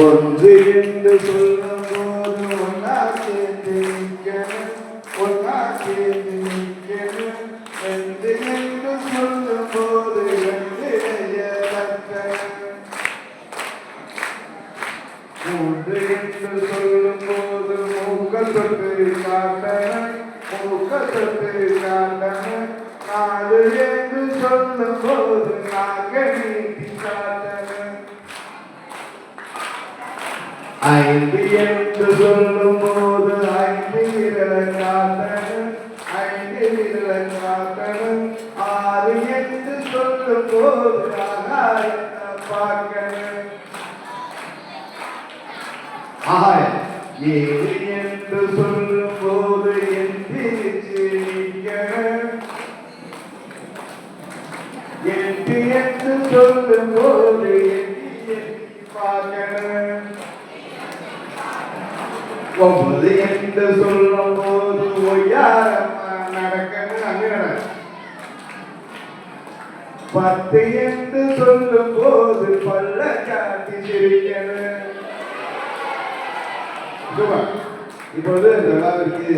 ஒன்று என்று சொல்லும் போது ஒன்னா சேர்ந்து நிற்கணும், ஒன்னா சேர்ந்து நிற்கணும். ரெண்டு என்று சொல்லும் போது ரெண்டு தக்கணும். மூன்று என்று சொல்லும் போது மூக்கள் தொட்டு காட்டணும், மூக்கள் தொட்டு காட்டணும். நாலு என்று சொல்லும் போது நாங்கள் நீட்டி காட்டணும். ஐந்து என்று சொல்லும் போது ஐந்து விரலை காட்டணும், ஐந்து விரலை காட்டணும். ஆறு என்று சொல்லும் போது ஆகாயத்தை பார்க்கணும். ஏழு என்று சொல்லும் போது எந்திரிச்சு நிற்கணும். எட்டு என்று சொல்லும் போது எட்டி எட்டி பார்க்கணும். ஒன்பது என்று சொல்லும் போது ஒய்யாரமா நடக்கணும், அங்கே நட. பத்து என்று சொல்லும் போது பல்ல காட்டி சிரிக்கணும். இப்பொழுது இந்த விழாவிற்கு